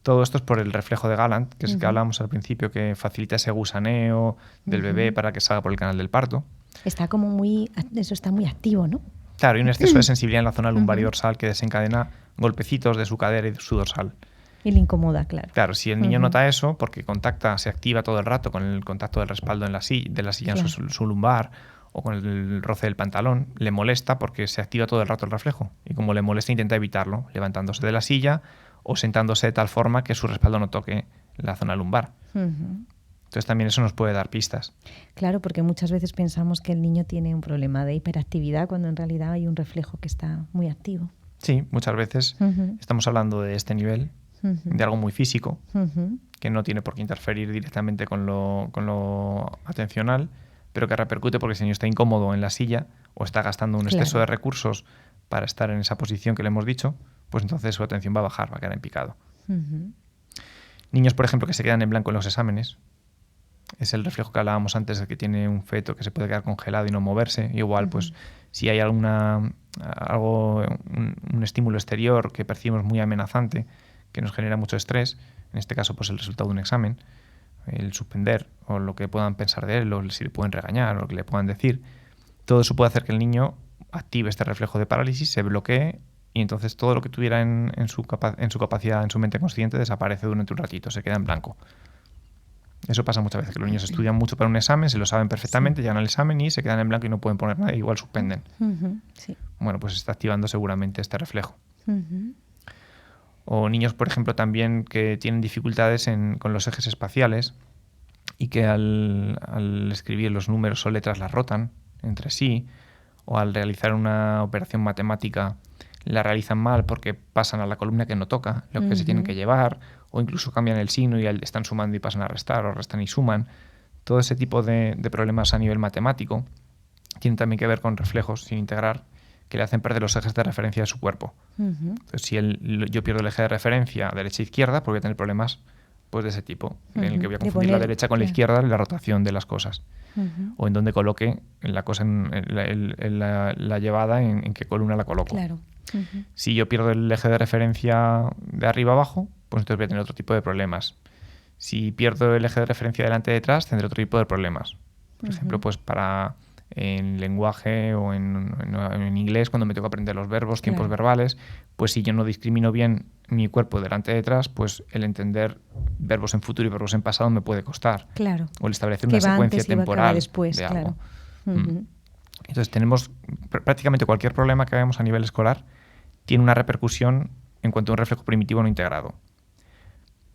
Todo esto es por el reflejo de Gallant, que es el que hablábamos al principio, que facilita ese gusaneo del bebé para que salga por el canal del parto. Eso está muy activo, ¿no? Claro, y un exceso de sensibilidad en la zona lumbar y dorsal que desencadena golpecitos de su cadera y de su dorsal. Y le incomoda, claro. Claro, si el niño nota eso, porque se activa todo el rato con el contacto del respaldo de la silla en su lumbar o con el roce del pantalón, le molesta porque se activa todo el rato el reflejo. Y como le molesta, intenta evitarlo, levantándose de la silla o sentándose de tal forma que su respaldo no toque la zona lumbar. Entonces también eso nos puede dar pistas. Claro, porque muchas veces pensamos que el niño tiene un problema de hiperactividad cuando en realidad hay un reflejo que está muy activo. Sí, muchas veces estamos hablando de este nivel, de algo muy físico, que no tiene por qué interferir directamente con lo atencional, pero que repercute porque si el niño está incómodo en la silla o está gastando un exceso de recursos para estar en esa posición que le hemos dicho, pues entonces su atención va a bajar, va a quedar en picado. Niños, por ejemplo, que se quedan en blanco en los exámenes, es el reflejo que hablábamos antes de que tiene un feto que se puede quedar congelado y no moverse. Igual, pues si hay un estímulo exterior que percibimos muy amenazante, que nos genera mucho estrés, en este caso pues el resultado de un examen, el suspender o lo que puedan pensar de él, o si le pueden regañar o lo que le puedan decir, todo eso puede hacer que el niño active este reflejo de parálisis, se bloquee y entonces todo lo que tuviera en su capacidad, en su mente consciente, desaparece durante un ratito, se queda en blanco. Eso pasa muchas veces, que los niños estudian mucho para un examen, se lo saben perfectamente, llegan al examen y se quedan en blanco y no pueden poner nada, igual suspenden. Sí. Bueno, pues se está activando seguramente este reflejo. O niños, por ejemplo, también que tienen dificultades con los ejes espaciales y que al escribir los números o letras las rotan entre sí, o al realizar una operación matemática la realizan mal porque pasan a la columna que no toca, lo que se tienen que llevar, o incluso cambian el signo y están sumando y pasan a restar, o restan y suman. Todo ese tipo de problemas a nivel matemático tienen también que ver con reflejos sin integrar que le hacen perder los ejes de referencia de su cuerpo. Entonces, si yo pierdo el eje de referencia derecha-izquierda, pues voy a tener problemas pues, de ese tipo, en el que voy a confundir la derecha con la izquierda en la rotación de las cosas. O en donde coloque la cosa la llevada, en qué columna la coloco. Claro. Si yo pierdo el eje de referencia de arriba abajo, pues entonces voy a tener otro tipo de problemas. Si pierdo el eje de referencia delante y detrás, tendré otro tipo de problemas. Por ejemplo, pues en lenguaje o en inglés, cuando me tengo que aprender los verbos, tiempos verbales, pues si yo no discrimino bien mi cuerpo delante y detrás, pues el entender verbos en futuro y verbos en pasado me puede costar. Claro. O el establecer una secuencia temporal después, de algo. Claro. Entonces tenemos prácticamente cualquier problema que hagamos a nivel escolar tiene una repercusión en cuanto a un reflejo primitivo no integrado.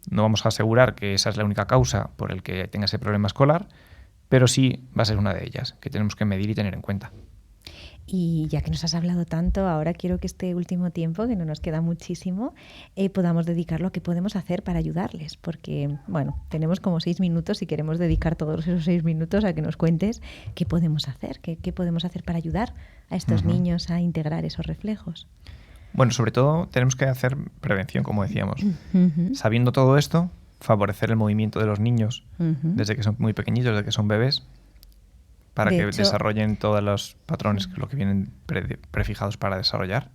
No vamos a asegurar que esa es la única causa por el que tenga ese problema escolar, pero sí va a ser una de ellas, que tenemos que medir y tener en cuenta. Y ya que nos has hablado tanto, ahora quiero que este último tiempo, que no nos queda muchísimo, podamos dedicarlo a qué podemos hacer para ayudarles. Porque, bueno, tenemos como 6 minutos y queremos dedicar todos esos 6 minutos a que nos cuentes qué podemos hacer, qué podemos hacer para ayudar a estos niños a integrar esos reflejos. Bueno, sobre todo tenemos que hacer prevención, como decíamos. Sabiendo todo esto, favorecer el movimiento de los niños desde que son muy pequeñitos, desde que son bebés, para que desarrollen todos los patrones, lo que vienen prefijados para desarrollar.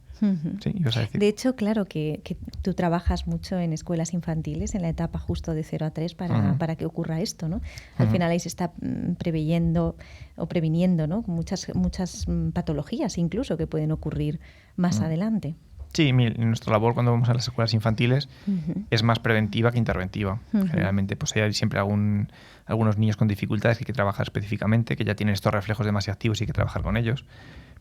Sí, ibas a decir. De hecho, claro que tú trabajas mucho en escuelas infantiles, en la etapa justo de 0 a 3, para que ocurra esto, ¿no? Al final ahí se está previniendo, ¿no? Muchas patologías incluso que pueden ocurrir más adelante. Sí, nuestra labor cuando vamos a las escuelas infantiles es más preventiva que interventiva. Generalmente pues hay siempre algunos niños con dificultades que hay que trabajar específicamente, que ya tienen estos reflejos demasiado activos y hay que trabajar con ellos.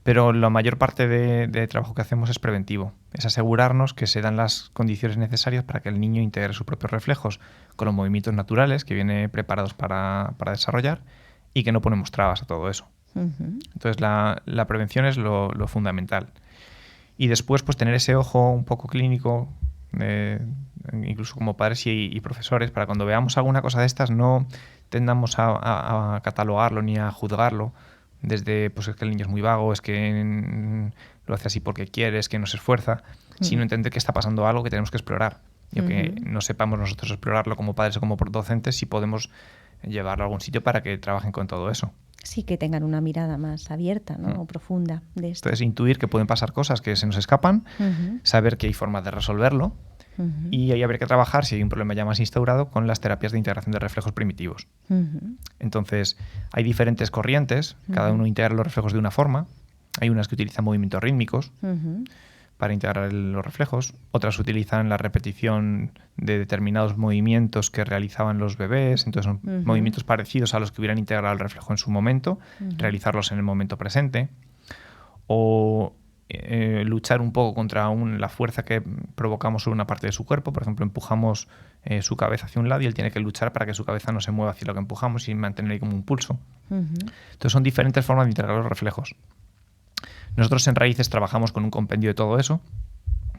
Pero la mayor parte de trabajo que hacemos es preventivo. Es asegurarnos que se dan las condiciones necesarias para que el niño integre sus propios reflejos con los movimientos naturales que viene preparados para desarrollar y que no ponemos trabas a todo eso. Entonces la prevención es lo fundamental. Y después, pues tener ese ojo un poco clínico, incluso como padres y profesores, para cuando veamos alguna cosa de estas no tendamos a catalogarlo ni a juzgarlo desde, pues es que el niño es muy vago, es que lo hace así porque quiere, es que no se esfuerza, sino entender que está pasando algo que tenemos que explorar. Y aunque no sepamos nosotros explorarlo como padres o como docentes, sí podemos llevarlo a algún sitio para que trabajen con todo eso. Sí, que tengan una mirada más abierta, ¿no? O profunda de esto. Entonces, intuir que pueden pasar cosas que se nos escapan, saber que hay formas de resolverlo y ahí habría que trabajar, si hay un problema ya más instaurado, con las terapias de integración de reflejos primitivos. Entonces, hay diferentes corrientes, cada uno integra los reflejos de una forma. Hay unas que utilizan movimientos rítmicos para integrar los reflejos, otras utilizan la repetición de determinados movimientos que realizaban los bebés, entonces son movimientos parecidos a los que hubieran integrado el reflejo en su momento, realizarlos en el momento presente, o luchar un poco contra la fuerza que provocamos sobre una parte de su cuerpo. Por ejemplo, empujamos su cabeza hacia un lado y él tiene que luchar para que su cabeza no se mueva hacia lo que empujamos y mantener ahí como un pulso. Entonces son diferentes formas de integrar los reflejos. Nosotros en Raíces trabajamos con un compendio de todo eso.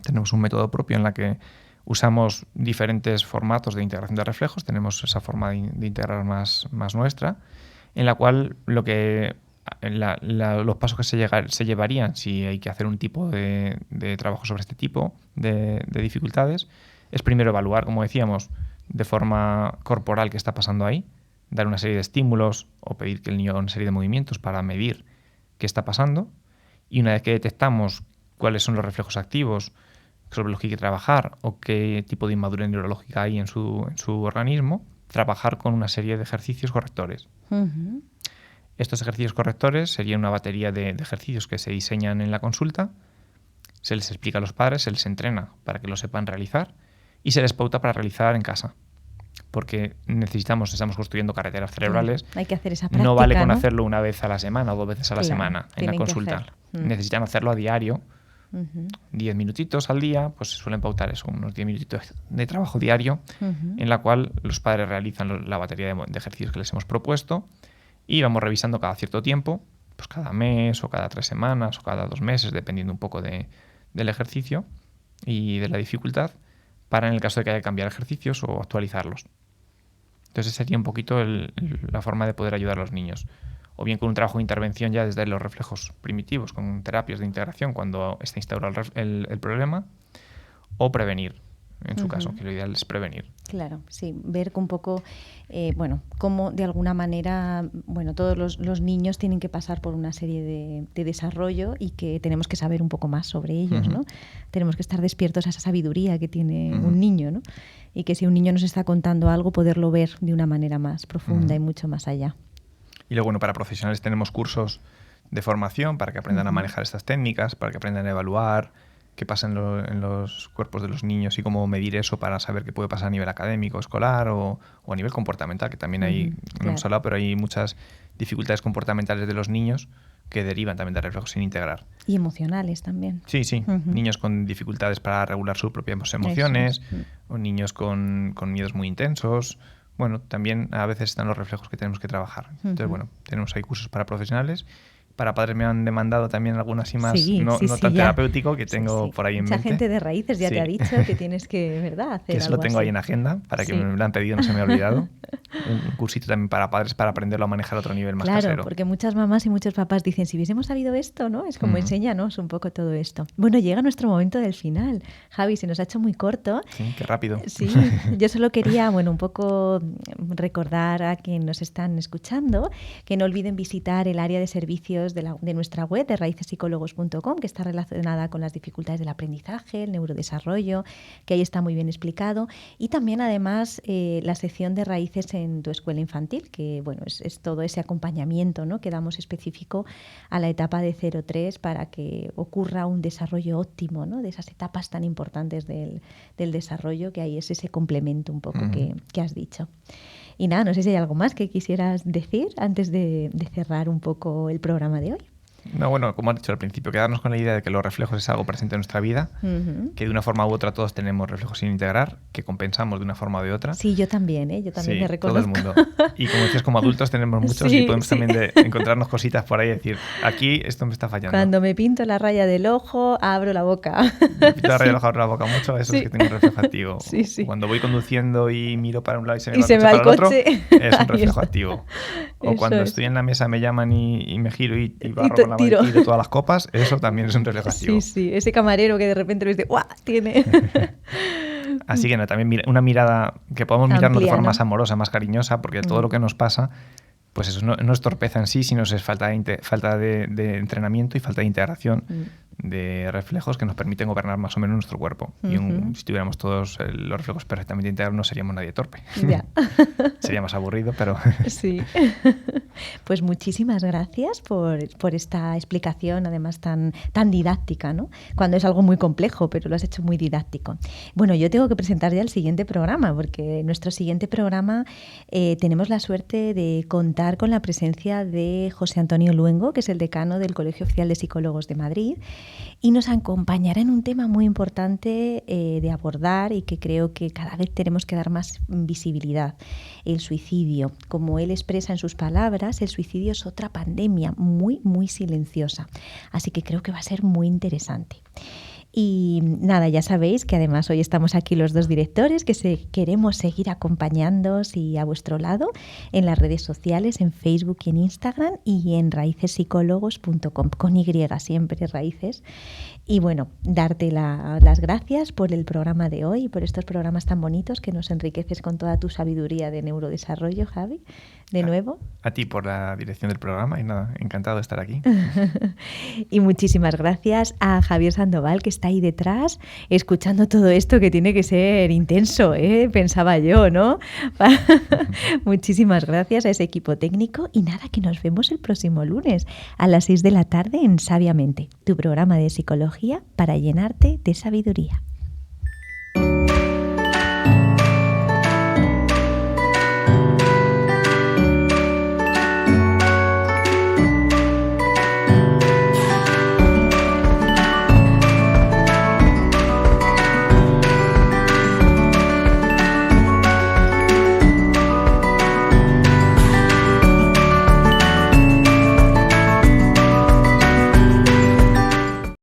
Tenemos un método propio en la que usamos diferentes formatos de integración de reflejos. Tenemos esa forma de integrar más nuestra, en la cual los pasos que se llevarían si hay que hacer un tipo de trabajo sobre este tipo de dificultades es primero evaluar, como decíamos, de forma corporal qué está pasando ahí, dar una serie de estímulos o pedir que el niño haga una serie de movimientos para medir qué está pasando. Y una vez que detectamos cuáles son los reflejos activos sobre los que hay que trabajar o qué tipo de inmadurez neurológica hay en su organismo, trabajar con una serie de ejercicios correctores. Uh-huh. Estos ejercicios correctores serían una batería de ejercicios que se diseñan en la consulta, se les explica a los padres, se les entrena para que lo sepan realizar y se les pauta para realizar en casa. Porque estamos construyendo carreteras cerebrales. Hay que hacer esa práctica, no vale con hacerlo una vez a la semana o 2 veces a la semana en la consulta. Necesitan hacerlo a diario. 10 minutitos al día, pues se suelen pautar eso, unos 10 minutitos de trabajo diario, en la cual los padres realizan la batería de ejercicios que les hemos propuesto y vamos revisando cada cierto tiempo, pues cada mes o cada 3 semanas o cada 2 meses, dependiendo un poco del ejercicio y de la dificultad, para en el caso de que haya que cambiar ejercicios o actualizarlos. Entonces sería un poquito la forma de poder ayudar a los niños. O bien con un trabajo de intervención ya desde los reflejos primitivos, con terapias de integración cuando está instaurado el problema, o prevenir, en su caso, que lo ideal es prevenir. Claro, sí, ver un poco, cómo de alguna manera, todos los niños tienen que pasar por una serie de desarrollo y que tenemos que saber un poco más sobre ellos, ¿no? Tenemos que estar despiertos a esa sabiduría que tiene un niño, ¿no? Y que si un niño nos está contando algo, poderlo ver de una manera más profunda y mucho más allá. Y luego, para profesionales tenemos cursos de formación para que aprendan a manejar estas técnicas, para que aprendan a evaluar qué pasa en los cuerpos de los niños y cómo medir eso para saber qué puede pasar a nivel académico, escolar o a nivel comportamental, que también hay, no hemos hablado, pero hay muchas dificultades comportamentales de los niños que derivan también de reflejos sin integrar. Y emocionales también. Sí. Niños con dificultades para regular sus propias emociones, o niños con miedos muy intensos. También a veces están los reflejos que tenemos que trabajar. Entonces, tenemos ahí cursos para profesionales. Para padres me han demandado también algunas y más, no tan terapéutico, que tengo por ahí en mente. Mucha gente de Raíces ya te ha dicho que tienes que, ¿verdad?, hacer que eso algo lo tengo así. ahí en agenda, para que me lo han pedido, no se me ha olvidado. Un cursito también para padres para aprenderlo a manejar a otro nivel más casero. Claro, porque muchas mamás y muchos papás dicen, si hubiésemos sabido esto, ¿no? Es como enséñanos un poco todo esto. Bueno, llega nuestro momento del final. Javi, se nos ha hecho muy corto. Sí, qué rápido. Sí, yo solo quería, un poco recordar a quienes nos están escuchando que no olviden visitar el área de servicios de nuestra web, de raicespsicólogos.com, que está relacionada con las dificultades del aprendizaje, el neurodesarrollo, que ahí está muy bien explicado. Y también, además, la sección de Raíces en tu escuela infantil, que es todo ese acompañamiento, ¿no?, que damos específico a la etapa de 0-3 para que ocurra un desarrollo óptimo, ¿no?, de esas etapas tan importantes del desarrollo, que ahí es ese complemento un poco que has dicho. Y nada, no sé si hay algo más que quisieras decir antes de cerrar un poco el programa de hoy. No, como has dicho al principio, quedarnos con la idea de que los reflejos es algo presente en nuestra vida, que de una forma u otra todos tenemos reflejos sin integrar, que compensamos de una forma o de otra. Sí, yo también me reconozco. Todo el mundo. Y como decías, como adultos tenemos muchos y podemos también encontrarnos cositas por ahí y decir, aquí esto me está fallando. Cuando me pinto la raya del ojo, abro la boca. Me pinto la raya del ojo, abro la boca mucho, eso es que tengo un reflejo activo. Sí. Cuando voy conduciendo y miro para un lado y se me va el coche para el otro, es un reflejo activo. O cuando estoy en la mesa me llaman y me giro y barro con la mano y tiro todas las copas, eso también es un reflejo activo. Sí, ese camarero que de repente lo dice, ¡guau!, tiene... Así que también una mirada que podamos mirarnos amplia, de forma ¿no?, más amorosa, más cariñosa, porque todo lo que nos pasa, pues eso no es torpeza en sí, sino es falta de entrenamiento y falta de integración de reflejos que nos permiten gobernar más o menos nuestro cuerpo. Y si tuviéramos todos los reflejos perfectamente integrados, no seríamos nadie torpe. Ya. Sería más aburrido, pero... Sí. Pues muchísimas gracias por esta explicación, además tan didáctica, ¿no?, cuando es algo muy complejo, pero lo has hecho muy didáctico. Bueno, yo tengo que presentar ya el siguiente programa, porque en nuestro siguiente programa tenemos la suerte de contar con la presencia de José Antonio Luengo, que es el decano del Colegio Oficial de Psicólogos de Madrid, y nos acompañará en un tema muy importante de abordar y que creo que cada vez tenemos que dar más visibilidad: el suicidio. Como él expresa en sus palabras, el suicidio es otra pandemia muy, muy silenciosa. Así que creo que va a ser muy interesante. Y nada, ya sabéis que además hoy estamos aquí los dos directores, que queremos seguir acompañándoos y a vuestro lado en las redes sociales, en Facebook y en Instagram y en raicespsicólogos.com, con Y siempre, Raíces. Y bueno, darte las gracias por el programa de hoy y por estos programas tan bonitos que nos enriqueces con toda tu sabiduría de neurodesarrollo, Javi, de nuevo. A ti por la dirección del programa y nada, encantado de estar aquí. Y muchísimas gracias a Javier Sandoval, que está ahí detrás, escuchando todo esto que tiene que ser intenso, pensaba yo, ¿no? Muchísimas gracias a ese equipo técnico y nada, que nos vemos el próximo lunes a las 6 de la tarde en Sabiamente, tu programa de psicología para llenarte de sabiduría.